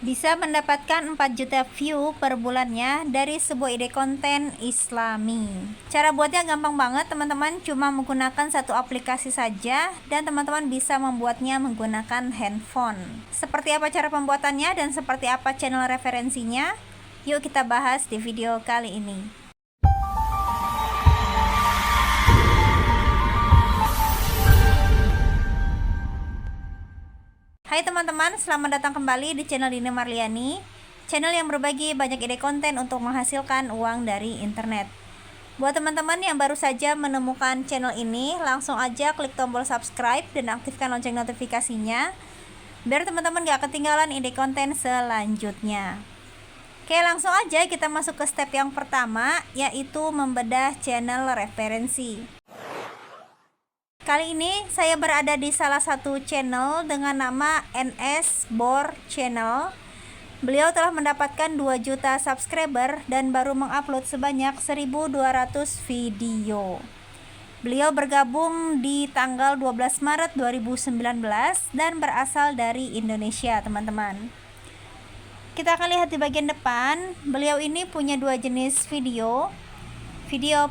Bisa mendapatkan 4 juta view per bulannya dari sebuah ide konten Islami. Cara buatnya gampang banget teman-teman, cuma menggunakan satu aplikasi saja dan teman-teman bisa membuatnya menggunakan handphone. Seperti apa cara pembuatannya dan seperti apa channel referensinya? Yuk kita bahas di video kali ini. Hai teman-teman, selamat datang kembali di channel Dina Marliani, channel yang berbagi banyak ide konten untuk menghasilkan uang dari internet. Buat teman-teman yang baru saja menemukan channel ini, langsung aja klik tombol subscribe dan aktifkan lonceng notifikasinya, biar teman-teman gak ketinggalan ide konten selanjutnya. Oke, langsung aja kita masuk ke step yang pertama, yaitu membedah channel referensi. Kali ini saya berada di salah satu channel dengan nama NS Bor Channel. Beliau telah mendapatkan 2 juta subscriber dan baru mengupload sebanyak 1200 video. Beliau bergabung di tanggal 12 Maret 2019 dan berasal dari Indonesia, teman-teman. Kita akan lihat di bagian depan, beliau ini punya 2 jenis video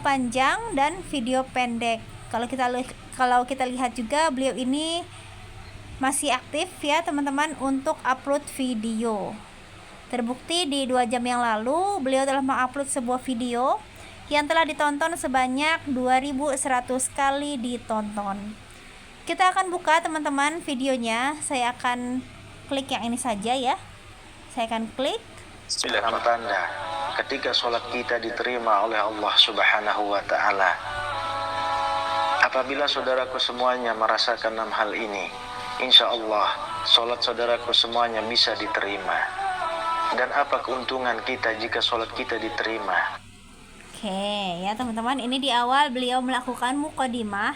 panjang dan video pendek. Kalau kita lihat juga beliau ini masih aktif ya teman-teman untuk upload video. Terbukti di 2 jam yang lalu beliau telah mengupload sebuah video yang telah ditonton sebanyak 2100 kali ditonton. Kita akan buka teman-teman videonya. Saya akan klik yang ini saja ya. Saya akan klik. Tanda ketika sholat kita diterima oleh Allah Subhanahu wa Ta'ala. Apabila saudaraku semuanya merasakan 6 hal ini, insya Allah sholat saudaraku semuanya bisa diterima. Dan apa keuntungan kita jika sholat kita diterima? Oke ya teman-teman, ini di awal beliau melakukan mukadimah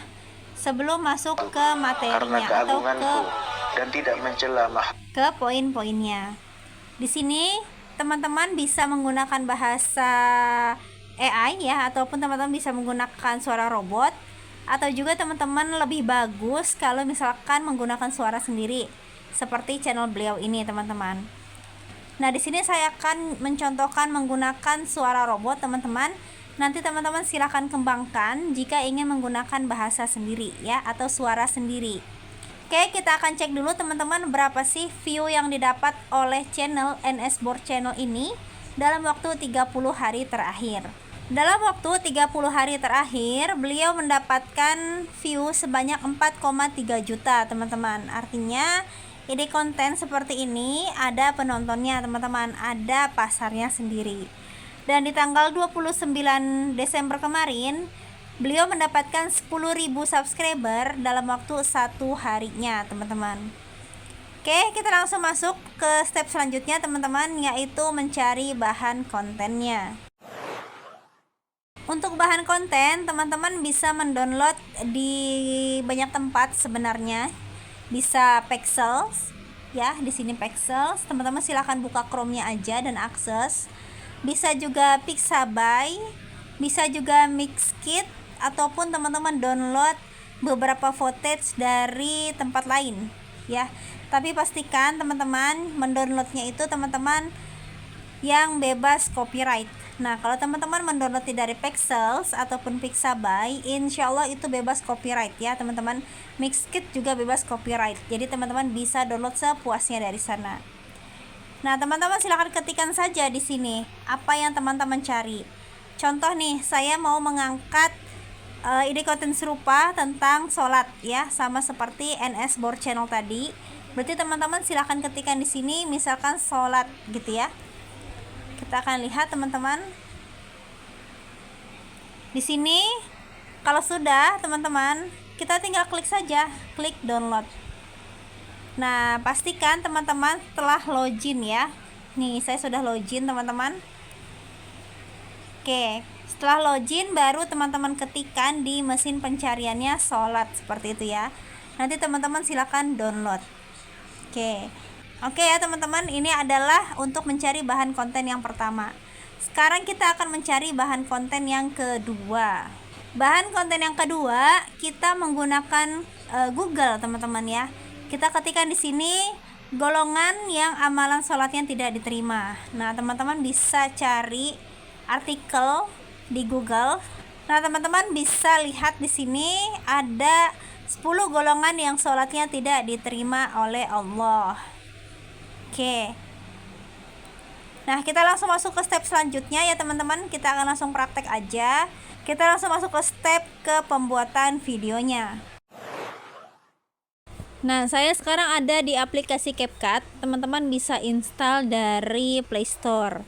sebelum masuk ke materinya atau dan tidak mencela ke poin-poinnya. Di sini teman-teman bisa menggunakan bahasa AI ya, ataupun teman-teman bisa menggunakan suara robot, atau juga teman-teman lebih bagus kalau misalkan menggunakan suara sendiri seperti channel beliau ini teman-teman. Nah, di sini saya akan mencontohkan menggunakan suara robot teman-teman. Nanti teman-teman silahkan kembangkan jika ingin menggunakan bahasa sendiri ya, atau suara sendiri. Oke, kita akan cek dulu teman-teman berapa sih view yang didapat oleh channel NS Bor Channel ini dalam waktu 30 hari terakhir. Dalam waktu 30 hari terakhir, beliau mendapatkan view sebanyak 4,3 juta teman-teman. Artinya, ide konten seperti ini ada penontonnya teman-teman, ada pasarnya sendiri. Dan di tanggal 29 Desember kemarin, beliau mendapatkan 10.000 subscriber dalam waktu 1 harinya teman-teman. Oke, kita langsung masuk ke step selanjutnya teman-teman, yaitu mencari bahan kontennya. Untuk bahan konten, teman-teman bisa mendownload di banyak tempat sebenarnya. Bisa Pexels, ya, di sini Pexels. Teman-teman silahkan buka Chrome-nya aja dan akses. Bisa juga Pixabay, bisa juga Mixkit, ataupun teman-teman download beberapa footage dari tempat lain, ya. Tapi pastikan teman-teman mendownloadnya itu teman-teman yang bebas copyright. Nah, kalau teman-teman mendownload dari Pexels ataupun Pixabay, insya Allah itu bebas copyright ya teman-teman. Mixkit juga bebas copyright, jadi teman-teman bisa download sepuasnya dari sana. Nah, teman-teman silahkan ketikkan saja di sini apa yang teman-teman cari. Contoh nih, saya mau mengangkat ide konten serupa tentang sholat ya, sama seperti NS Bor Channel tadi. Berarti teman-teman silahkan ketikkan di sini, misalkan sholat gitu ya. Kita akan lihat teman-teman. Di sini kalau sudah teman-teman, kita tinggal klik saja, klik download. Nah, pastikan teman-teman telah login ya. Nih, saya sudah login teman-teman. Oke, setelah login baru teman-teman ketikkan di mesin pencariannya sholat seperti itu ya. Nanti teman-teman silakan download. Oke ya teman-teman, ini adalah untuk mencari bahan konten yang pertama. Sekarang kita akan mencari bahan konten yang kedua. Bahan konten yang kedua kita menggunakan Google teman-teman ya. Kita ketikkan di sini golongan yang amalan sholatnya tidak diterima. Nah, teman-teman bisa cari artikel di Google. Nah, teman-teman bisa lihat di sini ada 10 golongan yang sholatnya tidak diterima oleh Allah. Oke. Nah, kita langsung masuk ke step selanjutnya ya teman-teman. Kita akan langsung praktek aja. Kita langsung masuk ke step ke pembuatan videonya. Nah, saya sekarang ada di aplikasi CapCut. Teman-teman bisa install dari Play Store.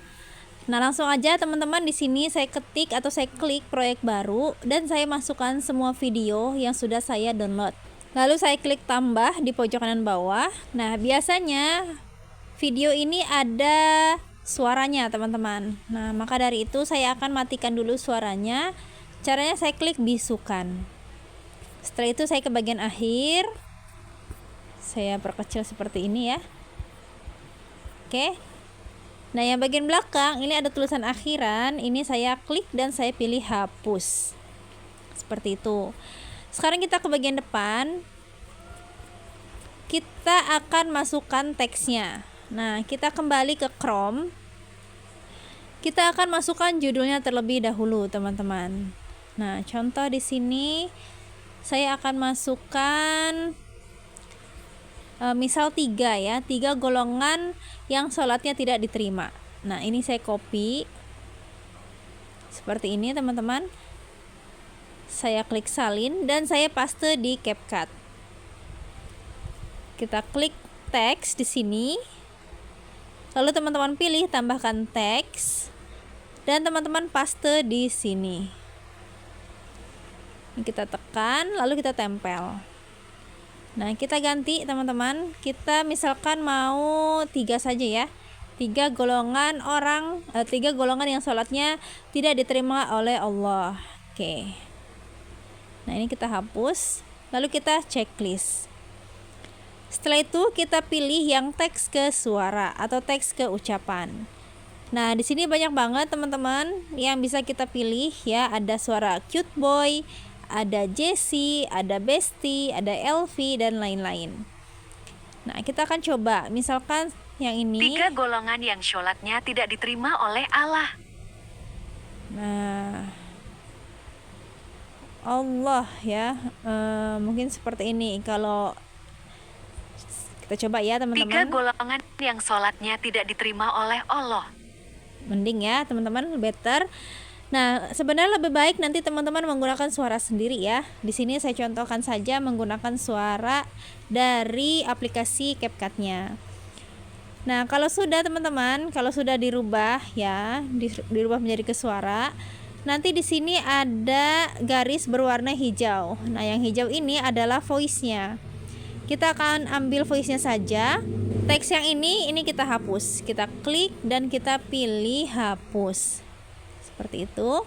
Nah, langsung aja teman-teman, di sini saya ketik atau saya klik proyek baru dan saya masukkan semua video yang sudah saya download. Lalu saya klik tambah di pojok kanan bawah. Nah, biasanya video ini ada suaranya teman-teman. Nah, maka dari itu saya akan matikan dulu suaranya. Caranya saya klik bisukan. Setelah itu saya ke bagian akhir. Saya perkecil seperti ini ya. Oke. Nah, yang bagian belakang ini ada tulisan akhiran, ini saya klik dan saya pilih hapus. Seperti itu. Sekarang kita ke bagian depan. Kita akan masukkan teksnya. Nah, kita kembali ke Chrome. Kita akan masukkan judulnya terlebih dahulu, teman-teman. Nah, contoh di sini saya akan masukkan misal 3 ya, 3 golongan yang sholatnya tidak diterima. Nah, ini saya copy seperti ini teman-teman. Saya klik salin dan saya paste di CapCut. Kita klik teks di sini. Lalu teman-teman pilih tambahkan teks dan teman-teman paste di sini. Ini kita tekan lalu kita tempel. Nah, kita ganti teman-teman. Kita misalkan mau 3 saja ya. 3 golongan yang sholatnya tidak diterima oleh Allah. Oke. Nah, ini kita hapus. Lalu kita checklist. Setelah itu kita pilih yang teks ke suara atau teks ke ucapan. Nah, di sini banyak banget teman-teman yang bisa kita pilih ya. Ada suara cute boy, ada Jessie, ada Besti, ada Elvi, dan lain-lain. Nah, kita akan coba misalkan yang ini. 3 golongan yang sholatnya tidak diterima oleh Allah. Nah, Allah ya, mungkin seperti ini. Kalau kita coba ya 3 teman-teman. golongan yang sholatnya tidak diterima oleh Allah. Mending ya teman-teman, better. Nah, sebenarnya lebih baik nanti teman-teman menggunakan suara sendiri ya. Di sini saya contohkan saja menggunakan suara dari aplikasi CapCut-nya. Nah, kalau sudah teman-teman, kalau sudah dirubah ya, dirubah menjadi ke suara, nanti di sini ada garis berwarna hijau. Nah, yang hijau ini adalah voice-nya. Kita akan ambil voice-nya saja. Teks yang ini kita hapus. Kita klik dan kita pilih hapus. Seperti itu.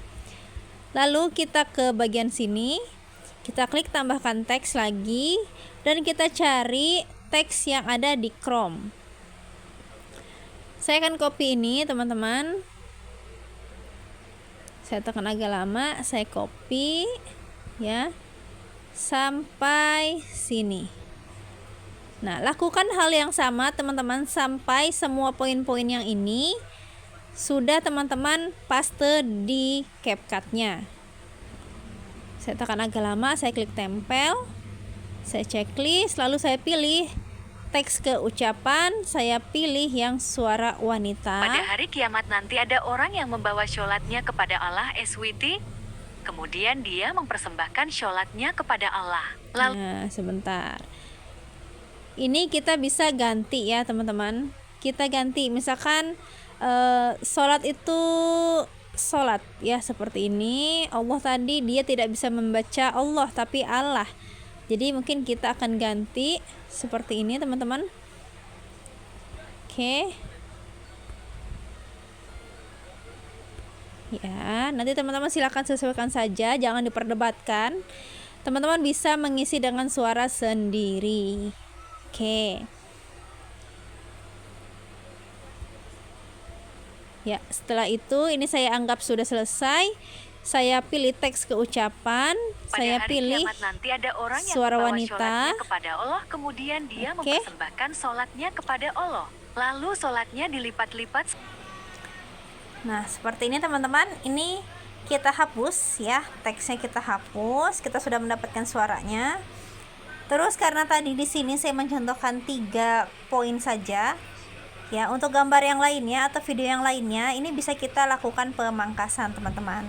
Lalu kita ke bagian sini, kita klik tambahkan teks lagi dan kita cari teks yang ada di Chrome. Saya akan copy ini teman-teman. Saya tekan agak lama, saya copy ya sampai sini. Nah, lakukan hal yang sama teman-teman sampai semua poin-poin yang ini sudah teman-teman paste di CapCut-nya. Saya tekan agak lama, saya klik tempel, saya checklist, lalu saya pilih teks ke ucapan, saya pilih yang suara wanita. Pada hari kiamat nanti ada orang yang membawa sholatnya kepada Allah SWT, kemudian dia mempersembahkan sholatnya kepada Allah. Nah, sebentar. Ini kita bisa ganti ya teman-teman. Kita ganti, misalkan sholat itu sholat ya seperti ini. Allah tadi dia tidak bisa membaca Allah tapi Allah. Jadi mungkin kita akan ganti seperti ini teman-teman. Oke. Ya, nanti teman-teman silakan sesuaikan saja, jangan diperdebatkan. Teman-teman bisa mengisi dengan suara sendiri. Oke. Ya, setelah itu ini saya anggap sudah selesai. saya pilih teks keucapan, Pada saya hari pilih kiamat nanti ada orang yang suara membawa wanita. sholatnya kepada Allah, kemudian dia Oke. mempersembahkan sholatnya kepada Allah. Lalu sholatnya dilipat-lipat. Nah, seperti ini teman-teman. Ini kita hapus ya, teksnya kita hapus. Kita sudah mendapatkan suaranya. Terus karena tadi di sini saya mencontohkan 3 poin saja. Ya, untuk gambar yang lainnya atau video yang lainnya, ini bisa kita lakukan pemangkasan, teman-teman.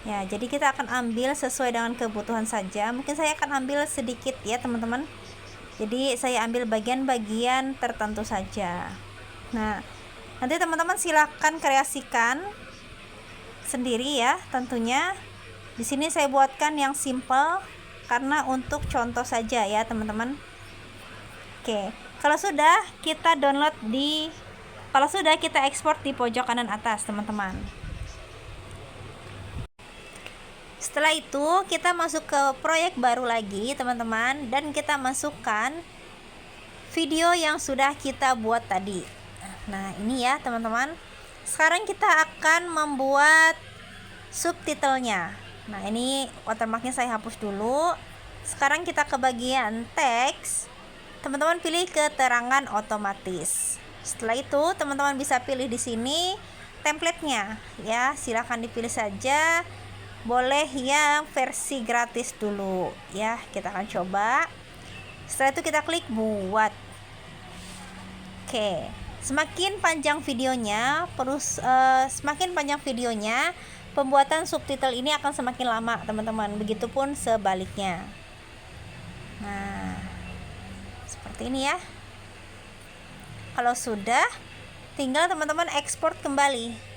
Ya, jadi kita akan ambil sesuai dengan kebutuhan saja. Mungkin saya akan ambil sedikit ya, teman-teman. Jadi saya ambil bagian-bagian tertentu saja. Nah, nanti teman-teman silakan kreasikan sendiri ya, tentunya. Di sini saya buatkan yang simple karena untuk contoh saja ya, teman-teman. Oke, kalau sudah kita download kalau sudah kita ekspor di pojok kanan atas, teman-teman. Setelah itu kita masuk ke proyek baru lagi, teman-teman, dan kita masukkan video yang sudah kita buat tadi. Nah, ini ya, teman-teman. Sekarang kita akan membuat subtitlenya. Nah, ini watermarknya saya hapus dulu. Sekarang kita ke bagian teks. Teman-teman pilih keterangan otomatis. Setelah itu teman-teman bisa pilih di sini template-nya ya, silahkan dipilih saja. Boleh yang versi gratis dulu ya, kita akan coba. Setelah itu kita klik buat. Oke, semakin panjang videonya, pembuatan subtitle ini akan semakin lama, teman-teman. Begitupun sebaliknya. Nah, seperti ini ya. Kalau sudah, tinggal teman-teman ekspor kembali.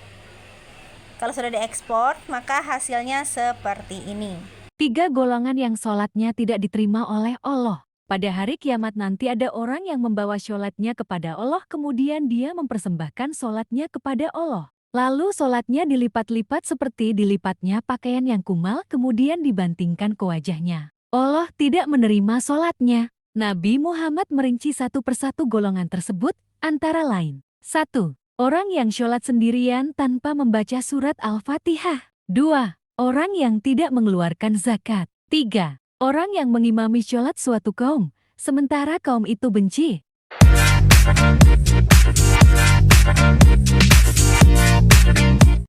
Kalau sudah diekspor, maka hasilnya seperti ini. 3 golongan yang sholatnya tidak diterima oleh Allah. Pada hari kiamat nanti ada orang yang membawa sholatnya kepada Allah, kemudian dia mempersembahkan sholatnya kepada Allah. Lalu sholatnya dilipat-lipat seperti dilipatnya pakaian yang kumal, kemudian dibantingkan ke wajahnya. Allah tidak menerima sholatnya. Nabi Muhammad merinci satu persatu golongan tersebut, antara lain. 1. Orang yang sholat sendirian tanpa membaca surat Al-Fatihah. 2. Orang yang tidak mengeluarkan zakat. 3. Orang yang mengimami sholat suatu kaum, sementara kaum itu benci.